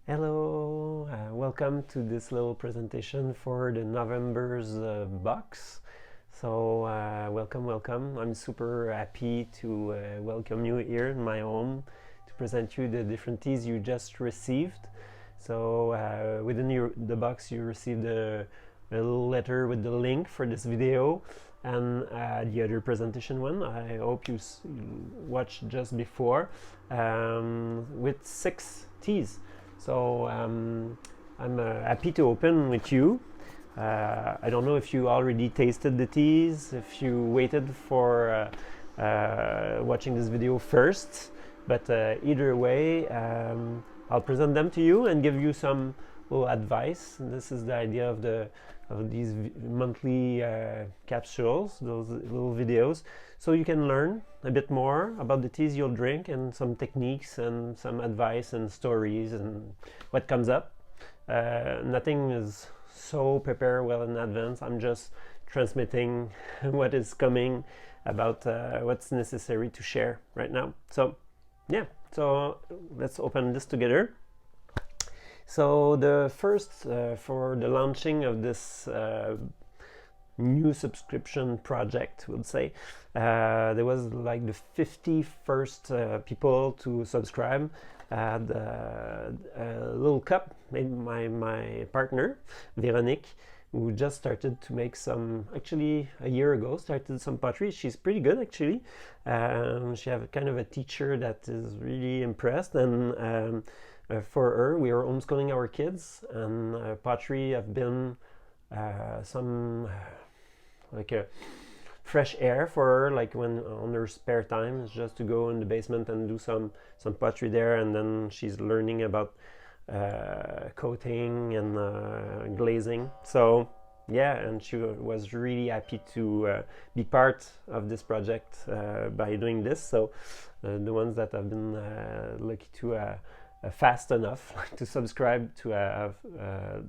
Hello, welcome to this little presentation for the November's box. So welcome. I'm super happy to welcome you here in my home to present you the different teas you just received. So within the box you received a little letter with the link for this video and the other presentation one. I hope you watched just before with 6 teas. So I'm happy to open with you. I don't know if you already tasted the teas, if you waited for watching this video first, but either way, I'll present them to you and give you some little advice. And this is the idea of these monthly capsules, those little videos, so you can learn a bit more about the teas you'll drink and some techniques and some advice and stories and what comes up. Nothing is so prepared well in advance. I'm just transmitting what is coming about what's necessary to share right now. So yeah, so let's open this together. So the first for the launching of this new subscription project, we'll say, there was like the 51st people to subscribe. Had a little cup made by my partner Veronique, who just started to make some, actually a year ago, started some pottery. She's pretty good actually. She have kind of a teacher that is really impressed, and for her, we are homeschooling our kids, and pottery have been some like a fresh air for her, like when on her spare time, it's just to go in the basement and do some pottery there, and then she's learning about coating and glazing. So yeah, and she was really happy to be part of this project by doing this. So the ones that have been lucky to fast enough to subscribe to have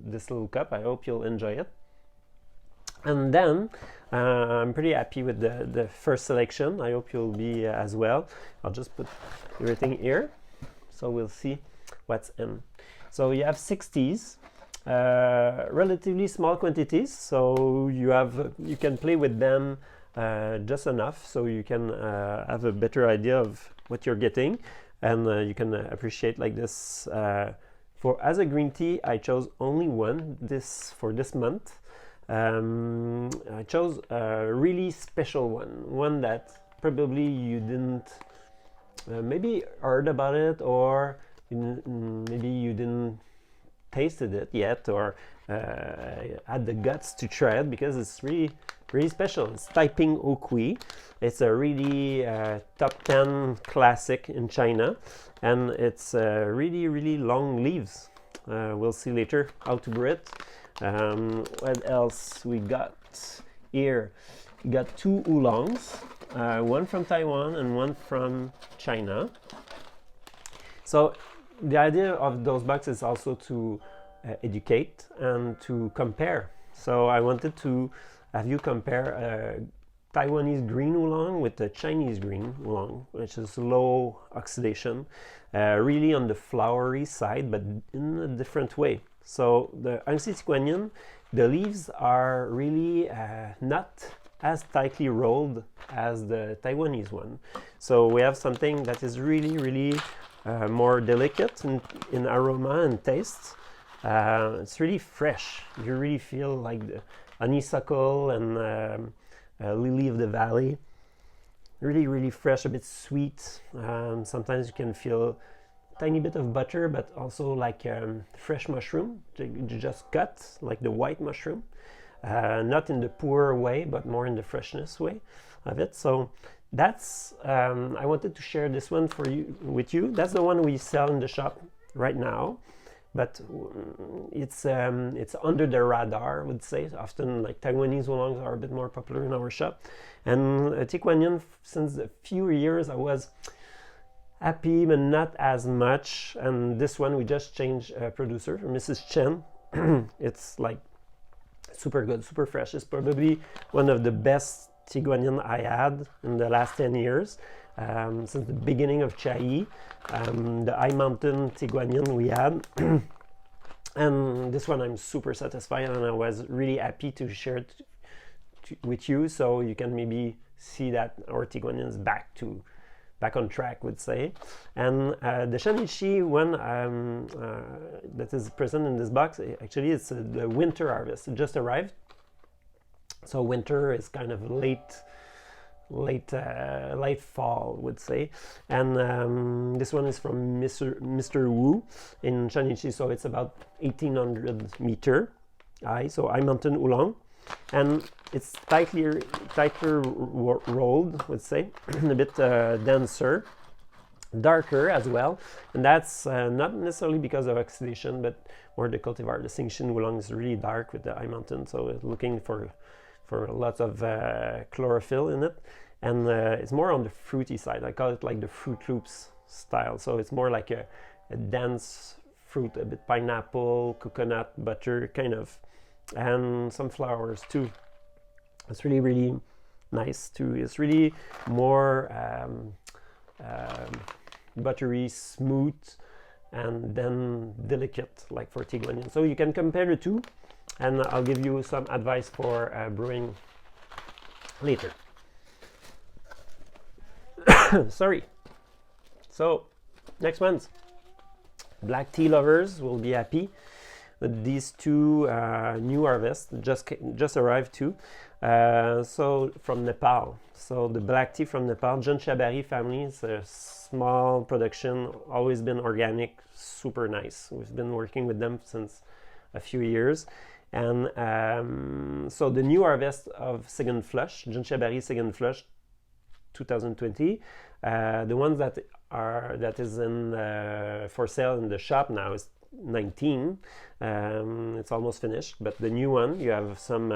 this little cup, I hope you'll enjoy it. And then I'm pretty happy with the first selection. I hope you'll be as well. I'll just put everything here so we'll see what's in. So you have 6 teas, relatively small quantities, so you can play with them just enough so you can have a better idea of what you're getting, and you can appreciate like this. As a green tea, I chose only one for this month. I chose a really special one that probably you didn't maybe heard about it, or maybe you didn't tasted it yet, or had the guts to try it, because it's really special. It's Taiping Okui. It's a really top 10 classic in China, and it's really long leaves. We'll see later how to brew it. What else we got here? We got 2 oolongs, one from Taiwan and one from China. So the idea of those boxes is also to educate and to compare. So I wanted to have you compare Taiwanese green oolong with the Chinese green oolong, which is low oxidation, really on the flowery side, but in a different way. So the Anxi-Tieguanyin, the leaves are really not as tightly rolled as the Taiwanese one. So we have something that is really more delicate in aroma and taste. It's really fresh. You really feel like the honeysuckle and lily of the valley. Really fresh, a bit sweet. Sometimes you can feel tiny bit of butter, but also like fresh mushroom. You just cut like the white mushroom, not in the poor way, but more in the freshness way of it. So that's I wanted to share this one with you. That's the one we sell in the shop right now, but it's under the radar, I would say. Often like Taiwanese oolongs are a bit more popular in our shop, and Tieguanyin, since a few years I was happy, but not as much. And this one we just changed producer, Mrs. Chen. It's like super good, super fresh. It's probably one of the best Tieguanyin I had in the last 10 years. since the beginning of Chiayi. The High Mountain Tiguanian we had. And this one I'm super satisfied, and I was really happy to share it with you, so you can maybe see that our Tiguanian is back on track, would say. And the Shanichi one that is present in this box, actually it's the winter harvest. It just arrived, so winter is kind of late fall, would say. And this one is from Mr. Wu in Shanichi, so it's about 1800 meter high, so High Mountain Oolong, and it's tighter rolled, would say, a bit denser, darker as well, and that's not necessarily because of oxidation, but more the cultivar. The Xingxin Oolong is really dark with the High Mountain, so it's looking for lots of chlorophyll in it, and it's more on the fruity side. I call it like the Fruit Loops style, so it's more like a dense fruit, a bit pineapple, coconut, butter kind of, and some flowers too. It's really, really nice too. It's really more buttery, smooth, and then delicate, like for Tiguanian. So you can compare the two, and I'll give you some advice for brewing later. Sorry. So next ones, black tea lovers will be happy with these two new harvests just arrived too. So from Nepal. So the black tea from Nepal, Janshabari family. It's a small production, always been organic, super nice. We've been working with them since a few years. And so the new harvest of Second Flush, Janshabari Second Flush 2020, the ones that is in for sale in the shop now is 19. It's almost finished, but the new one, you have some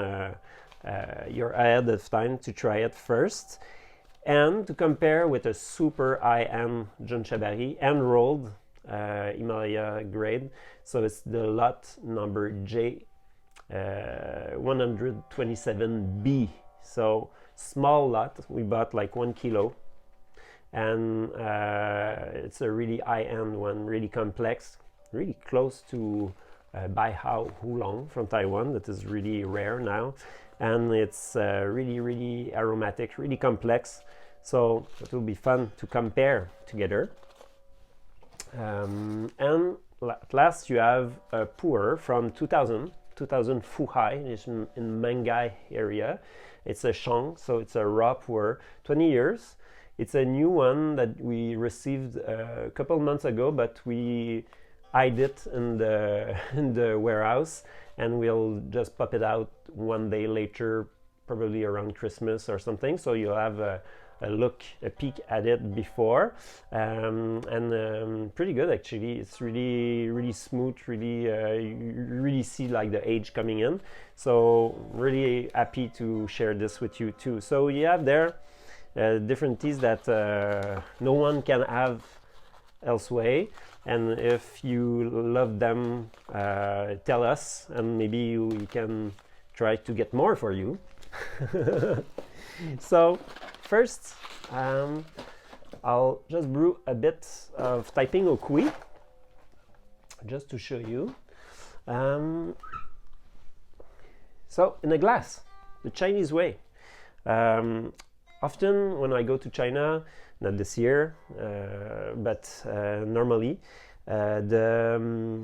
you're ahead of time to try it first, and to compare with a super high-end Janshabari and rolled Himalaya grade. So it's the lot number J 127B. So small lot, we bought like 1 kilo, and it's a really high-end one, really complex, really close to Bai Hao Oolong from Taiwan, that is really rare now, and it's really, really aromatic, really complex. So it will be fun to compare together. And at last you have a pu'er from 2000 Fuhai, it's in Mangai area. It's a Shang, so it's a raw pu'er, 20 years. It's a new one that we received a couple months ago, but we hide it in the warehouse, and we'll just pop it out one day later, probably around Christmas or something. So you'll have a peek at it before, and pretty good actually. It's really, really smooth, really you really see like the age coming in. So really happy to share this with you too. So you have there different teas that no one can have elsewhere, and if you love them, tell us, and maybe we can try to get more for you. So first, I'll just brew a bit of Taiping Okui, just to show you. So in a glass, the Chinese way. Often when I go to China, not this year, but normally, the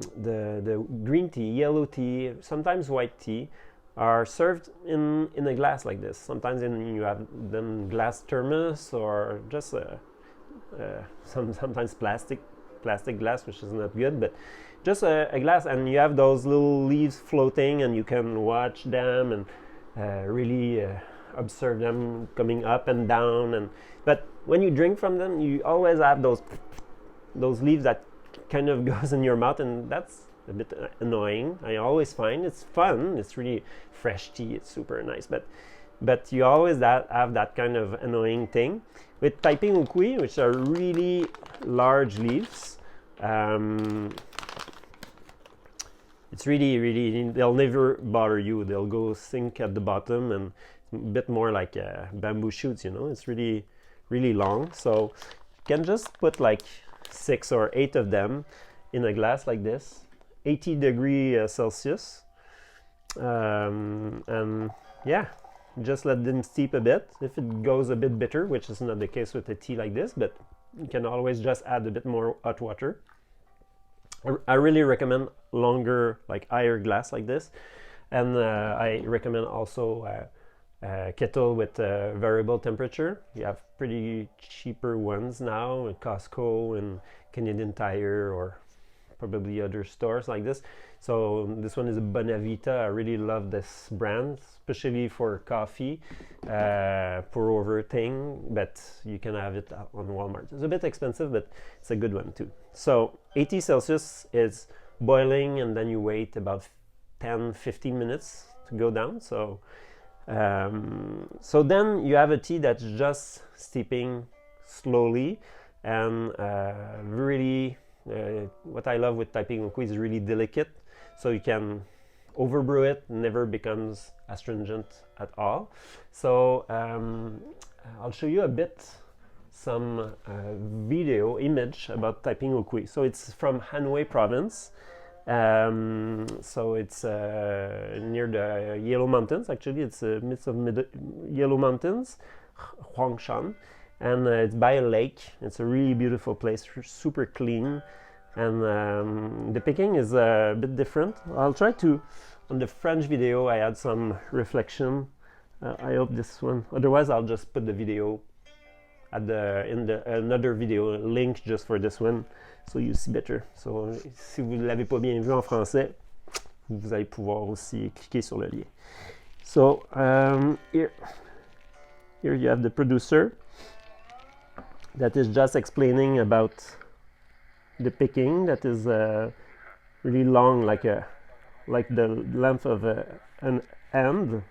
green tea, yellow tea, sometimes white tea, are served in a glass like this. Sometimes you have them glass thermos, or just sometimes plastic glass, which is not good, but just a glass, and you have those little leaves floating, and you can watch them and really observe them coming up and down. But when you drink from them, you always have those leaves that kind of goes in your mouth, and that's a bit annoying. I always find it's fun. It's really fresh tea. It's super nice, but you always have that kind of annoying thing. With Taiping Okui, which are really large leaves, it's really, they'll never bother you. They'll go sink at the bottom, and a bit more like bamboo shoots, you know. It's really, really long. So you can just put like 6 or 8 of them in a glass like this, 80 degrees Celsius. And yeah, just let them steep a bit. If it goes a bit bitter, which is not the case with a tea like this, but you can always just add a bit more hot water. I really recommend longer, like higher glass like this, and I recommend also kettle with variable temperature. You have pretty cheaper ones now at Costco and Canadian Tire or probably other stores like this. So this one is a Bonavita. I really love this brand, especially for coffee, pour over thing, but you can have it on Walmart. It's a bit expensive, but it's a good one too. So 80 Celsius is boiling, and then you wait about 10-15 minutes to go down. So then you have a tea that's just steeping slowly, and really what I love with Taiping Oku is really delicate, so you can overbrew it, never becomes astringent at all. So I'll show you a bit some video image about Taiping Oku. So it's from Anhui province. So it's near the Yellow Mountains. Actually, it's midst of Yellow Mountains, Huangshan, and it's by a lake. It's a really beautiful place, super clean, and the picking is a bit different. I'll try to, on the French video, I had some reflection. I hope this one. Otherwise, I'll just put the video at another video link just for this one, so you see better. So si vous ne l'avez pas bien vu en français, vous allez pouvoir aussi cliquer sur le lien. So here you have the producer that is just explaining about the picking. That is really long, like the length of an hand.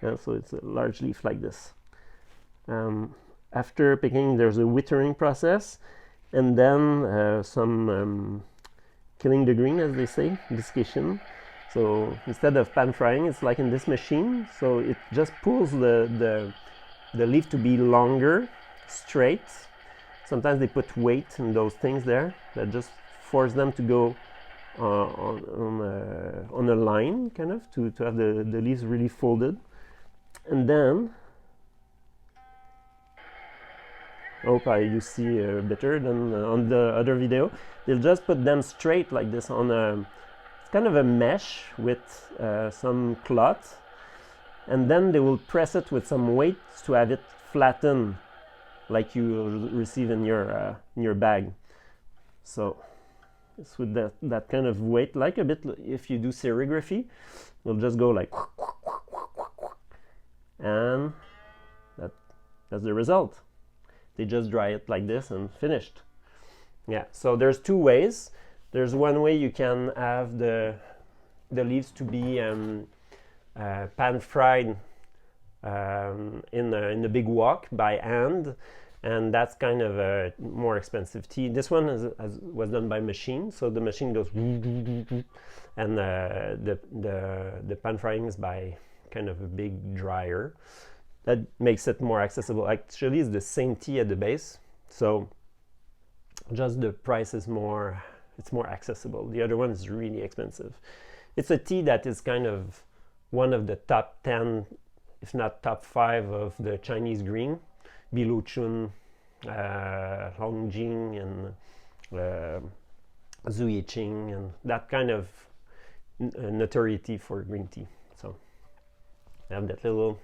So it's a large leaf like this. After picking, there's a withering process, and then some killing the green, as they say, desiccation. So instead of pan frying, it's like in this machine. So it just pulls the leaf to be longer, straight. Sometimes they put weight in those things there that just force them to go on a line, kind of, to have the leaves really folded. And then, hope you see better than on the other video. They'll just put them straight like this on it's kind of a mesh with some cloth, and then they will press it with some weight to have it flatten, like you will receive in your bag. So it's with that kind of weight, like a bit if you do serigraphy, we'll just go like, and that's the result. They just dry it like this and finished. Yeah, so there's two ways. There's one way you can have the leaves to be pan fried in the big wok by hand, and that's kind of a more expensive tea. This one was done by machine, so the machine goes and the pan frying is by kind of a big dryer. That makes it more accessible. Actually, it's the same tea at the base, so just the price is more accessible. The other one is really expensive. It's a tea that is kind of one of the top 10, if not top 5 of the Chinese green. Biluchun, Hongjing, and Zuyiqing, and that kind of notoriety for green tea. So I have that little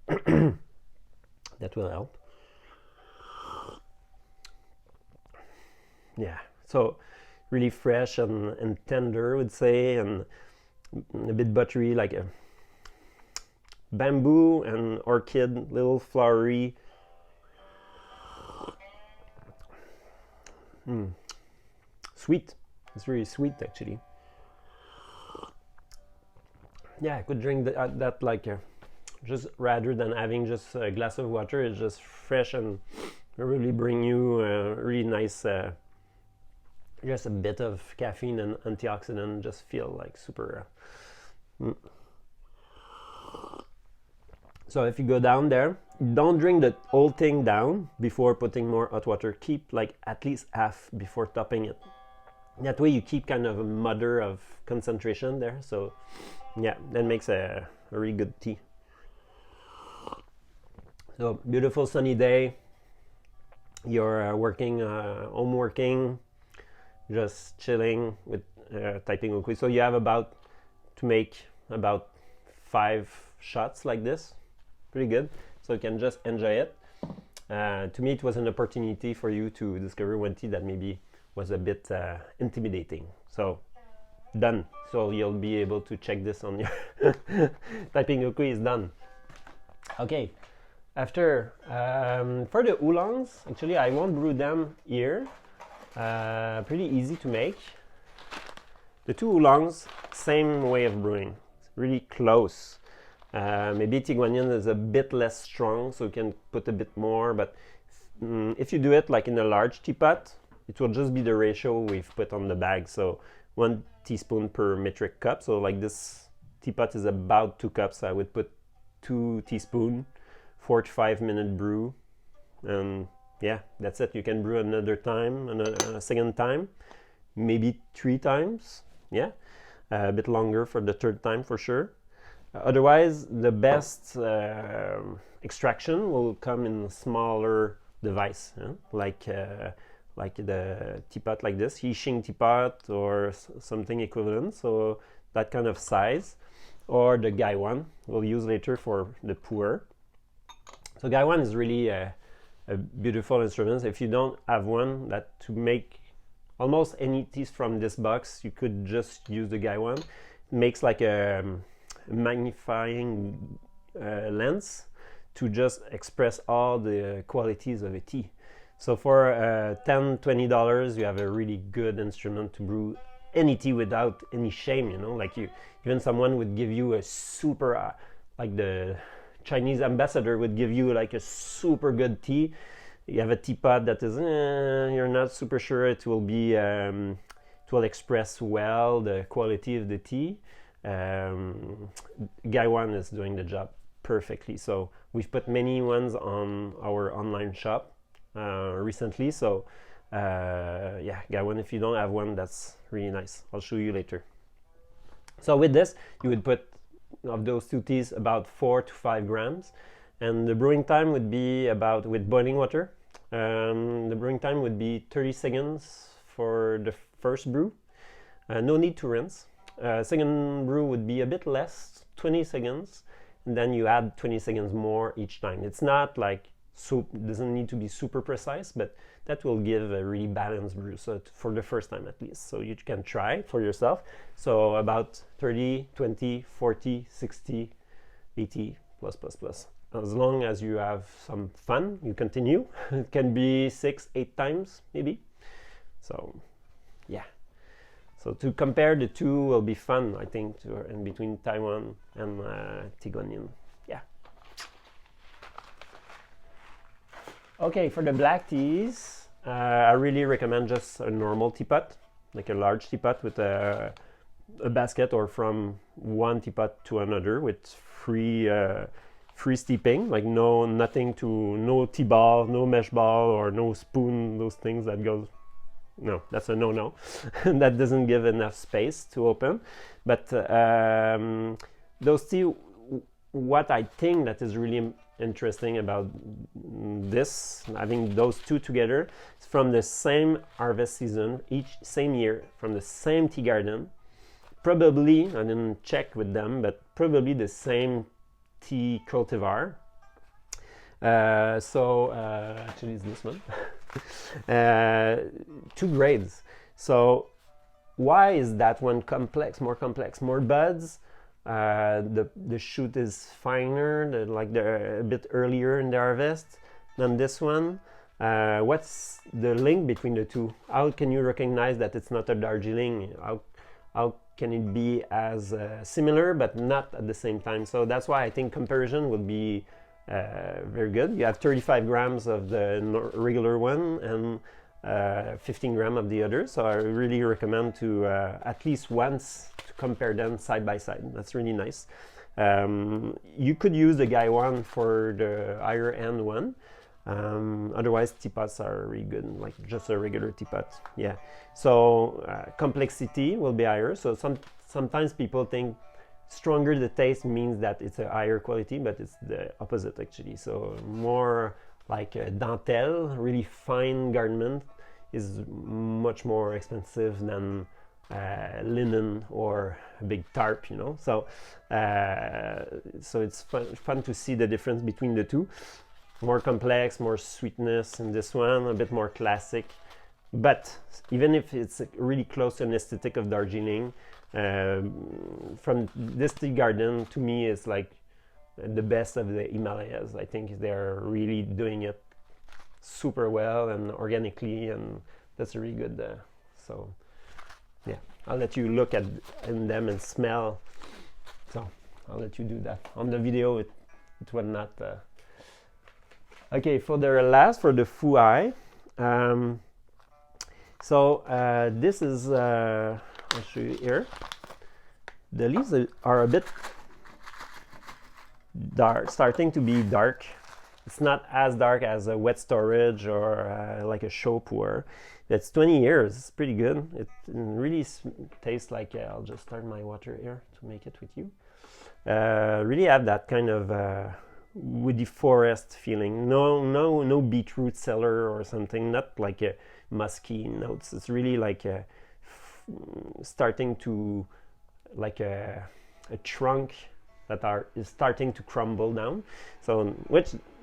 that will help. Yeah, so really fresh and tender, I would say, and a bit buttery, like a bamboo and orchid, little flowery. Sweet. It's really sweet, actually. Yeah, I could drink that like just rather than having just a glass of water. It's just fresh and really bring you a really nice, just a bit of caffeine and antioxidant. Just feel like super. So if you go down there, don't drink the whole thing down before putting more hot water. Keep like at least half before topping it. That way you keep kind of a mother of concentration there. So yeah, that makes a really good tea. So beautiful sunny day. You're working, home working, just chilling with Taiping Oakui. So you have about to make about 5 shots like this. Pretty good. So you can just enjoy it. To me, it was an opportunity for you to discover one tea that maybe was a bit intimidating. So done. So you'll be able to check this on your Taiping Oakui is done. Okay. After for the oolongs, actually I won't brew them here. Pretty easy to make. The 2 oolongs, same way of brewing. It's really close. Maybe Tiguanyin is a bit less strong, so you can put a bit more. But if you do it like in a large teapot, it will just be the ratio we've put on the bag. So 1 teaspoon per metric cup. So like this teapot is about 2 cups. I would put 2 teaspoons. 4 to 5 minute brew, and yeah, that's it. You can brew another time, a second time, maybe 3 times. Yeah, a bit longer for the 3rd time for sure. Otherwise, the best extraction will come in a smaller device, like the teapot like this, Yixing teapot or something equivalent. So that kind of size, or the Gaiwan we'll use later for the pour. So Gaiwan is really a beautiful instrument. If you don't have one, that to make almost any teas from this box, you could just use the Gaiwan. It makes like a magnifying lens to just express all the qualities of a tea. So for $10-20, you have a really good instrument to brew any tea without any shame. You know, like even someone would give you a super like the Chinese ambassador would give you like a super good tea. You have a teapot that is you're not super sure it will be it will express well the quality of the tea. Gaiwan is doing the job perfectly. So we've put many ones on our online shop recently. So yeah, Gaiwan, if you don't have one, that's really nice. I'll show you later. So with this, you would put of those 2 teas about 4 to 5 grams, and the brewing time would be about, with boiling water, the brewing time would be 30 seconds for the first brew. No need to rinse. Second brew would be a bit less, 20 seconds, and then you add 20 seconds more each time. It's not like doesn't need to be super precise, but that will give a really balanced brew, so for the first time at least. So you can try for yourself. So about 30, 20, 40, 60, 80 plus. As long as you have some fun, you continue. It can be 6-8 times maybe. So yeah, so to compare the 2 will be fun, I think, in between Taiwan and Tiguanyin. Yeah. Okay, for the black teas, I really recommend just a normal teapot, like a large teapot with a basket, or from one teapot to another with free steeping, like no tea ball, no mesh ball, or no spoon, those things that goes, no, that's a no. That doesn't give enough space to open. But those tea, what I think that is really interesting about this, having those 2 together, is from the same harvest season, same year, from the same tea garden. Probably, I didn't check with them, but probably the same tea cultivar. Actually it's this one. 2 grades. So why is that one more complex, more buds? The shoot is finer, they're a bit earlier in the harvest than this one. What's the link between the 2? How can you recognize that it's not a Darjeeling? How can it be as similar but not at the same time? So that's why I think comparison would be very good. You have 35 grams of the regular one and 15 grams of the other. So I really recommend to at least once to compare them side by side. That's really nice. You could use the Gaiwan for the higher end one. Otherwise, teapots are really good, like just a regular teapot. Yeah. So complexity will be higher. So sometimes people think stronger the taste means that it's a higher quality, but it's the opposite actually. So more like a dentelle, really fine garment, is much more expensive than linen or a big tarp, you know. So so it's fun to see the difference between the two. More complex, more sweetness in this one, a bit more classic. But even if it's really close to an aesthetic of Darjeeling, from this tea garden, to me, is like the best of the Himalayas. I think they're really doing it super well and organically, and that's really good. So yeah, I'll let you look at in them and smell. So I'll let you do that. On the video, it was not. Okay, for the last, for the Phu Ai. This is, I'll show you here. The leaves are a bit dark, starting to be dark. It's not as dark as a wet storage or like a show pour. It's 20 years, it's pretty good. It really tastes like, I'll just start my water here to make it with you. Really have that kind of woody forest feeling. No beetroot cellar or something, not like a musky notes. It's really like starting to, like a trunk that is starting to crumble down. So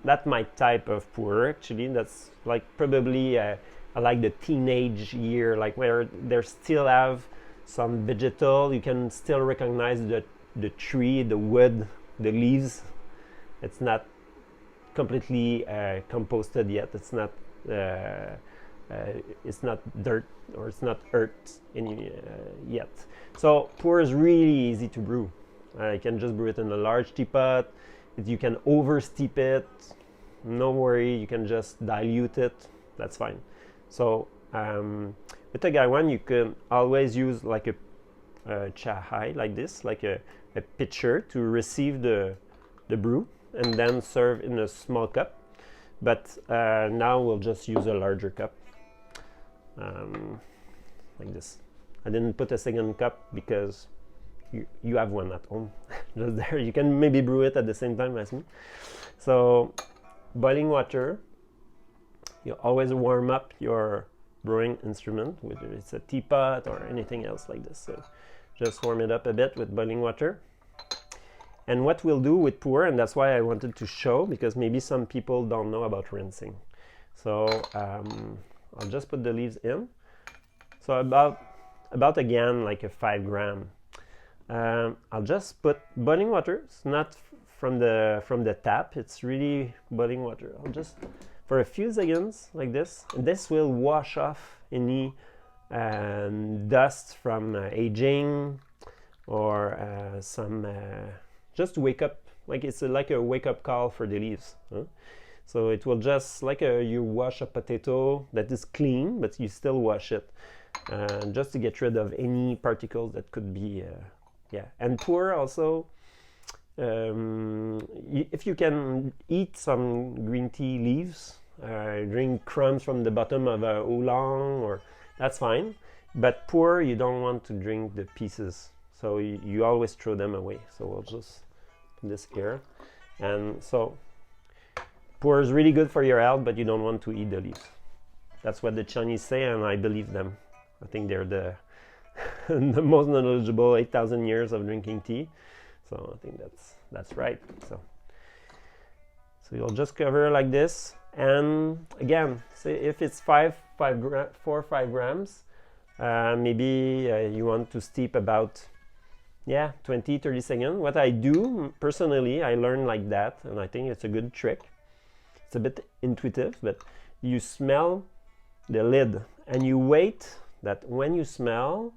that's my type of pour actually. That's like probably I like the teenage year, like where they still have some vegetal. You can still recognize the tree, the wood, the leaves. It's not completely composted yet. It's not dirt or it's not earth yet. So pour is really easy to brew. You can just brew it in a large teapot. You can over steep it. No worry. You can just dilute it. That's fine. So with a Gaiwan, you can always use like a chahai like this, like a pitcher to receive the brew, and then serve in a small cup. But now we'll just use a larger cup, like this. I didn't put a second cup because you have one at home. Just there, you can maybe brew it at the same time as me. So boiling water, you always warm up your brewing instrument, whether it's a teapot or anything else like this. So just warm it up a bit with boiling water. And what we'll do with pour, and that's why I wanted to show, because maybe some people don't know about rinsing. So I'll just put the leaves in. So about again like a 5 gram. I'll just put boiling water. It's not from the tap. It's really boiling water. I'll just, for a few seconds like this, and this will wash off any dust from aging or some. Just wake up, like it's like a wake-up call for the leaves. Huh? So it will just, like you wash a potato that is clean, but you still wash it, just to get rid of any particles that could be, yeah. And pour also, if you can eat some green tea leaves, drink crumbs from the bottom of a oolong, or that's fine. But pour, you don't want to drink the pieces. So you always throw them away. So we'll just put this here. And so pour is really good for your health, but you don't want to eat the leaves. That's what the Chinese say, and I believe them. I think they're the the most knowledgeable, 8,000 years of drinking tea. So I think that's right. So you'll just cover like this. And again, say if it's 4 or 5 grams, maybe you want to steep about 20-30 seconds. What I do personally, I learn like that, and I think it's a good trick. It's a bit intuitive, but you smell the lid and you wait that when you smell,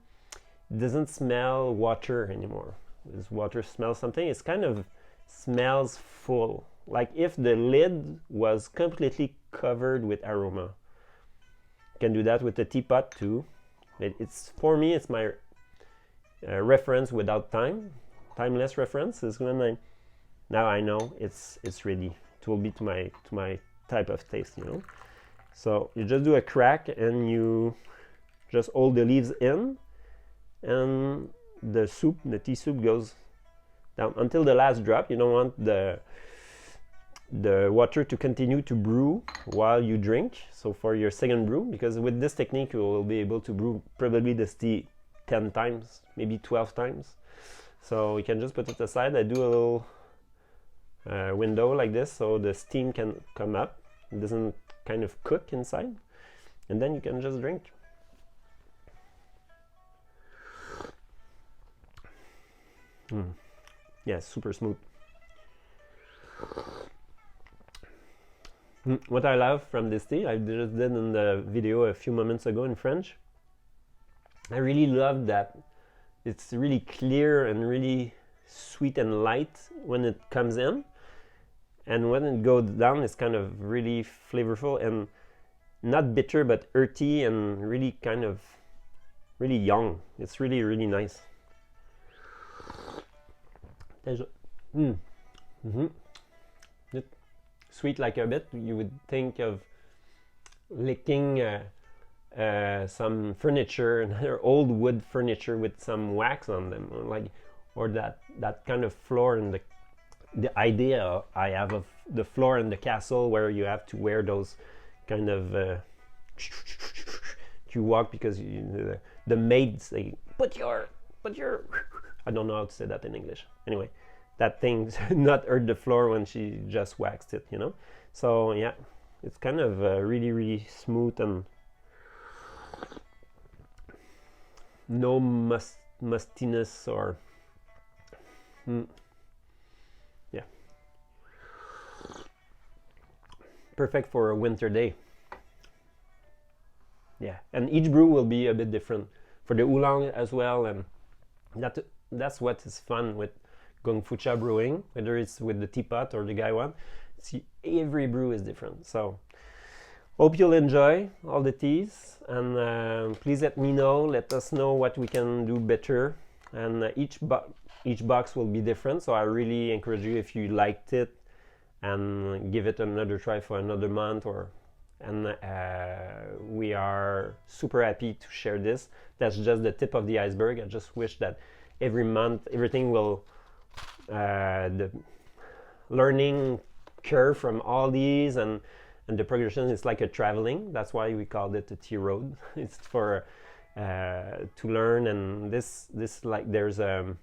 it doesn't smell water anymore. This water smells something. It's kind of smells full, like if the lid was completely covered with aroma. You can do that with the teapot too. It's for me, it's my reference without time. timeless reference is when now I know it's ready. It will be to my type of taste, you know. So you just do a crack and you just hold the leaves in, and the tea soup goes down until the last drop. You don't want the water to continue to brew while you drink. So for your second brew, because with this technique you will be able to brew probably this tea 10 times, maybe 12 times. So you can just put it aside. I do a little window like this so the steam can come up. It doesn't kind of cook inside, and then you can just drink. Yeah, super smooth. What I love from this tea, I just did in the video a few moments ago in French, I really love that it's really clear and really sweet and light when it comes in, and when it goes down it's kind of really flavorful and not bitter but earthy and really kind of really young. It's really, really nice. Sweet like a bit. You would think of licking some furniture, old wood furniture with some wax on them, or that kind of floor, and the idea I have of the floor in the castle where you have to wear those kind of you walk because the maids say put your I don't know how to say that in English. Anyway, that thing not hurt the floor when she just waxed it, you know. So yeah, it's kind of really, really smooth and no mustiness or yeah, perfect for a winter day. Yeah, and each brew will be a bit different for the oolong as well, and that's what is fun with Gong Fu Cha brewing, whether it's with the teapot or the gaiwan. See, every brew is different. So hope you'll enjoy all the teas, and please let us know what we can do better, and each box will be different. So I really encourage you, if you liked it, and give it another try for another month, and we are super happy to share this. That's just the tip of the iceberg. I just wish that every month everything will the learning curve from all these and the progression is like a traveling. That's why we called it a tea road. It's for to learn, and this like there's a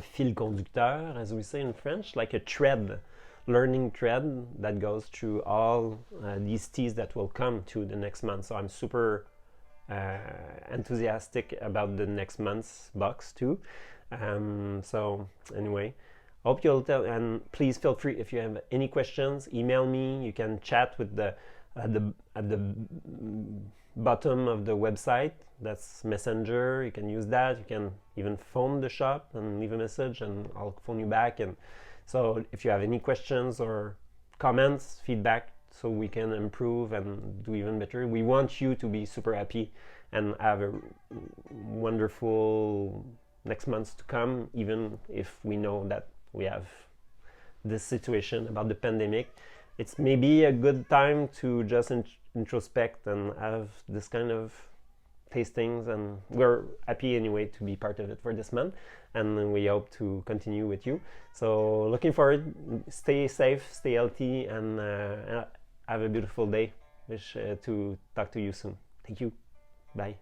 fil conducteur, as we say in French, like a thread, learning thread that goes through all these teas that will come to the next month. So I'm super enthusiastic about the next month's box too. So anyway, hope you'll tell, and please feel free if you have any questions, email me. You can chat with at the bottom of the website. That's Messenger. You can use that. You can even phone the shop and leave a message, and I'll phone you back. And so if you have any questions or comments, feedback, so we can improve and do even better. We want you to be super happy and have a wonderful next months to come, even if we know that we have this situation about the pandemic. It's maybe a good time to just introspect and have this kind of tastings, and we're happy anyway to be part of it for this month, and we hope to continue with you. So looking forward. Stay safe, stay healthy, and have a beautiful day. Wish to talk to you soon. Thank you. Bye.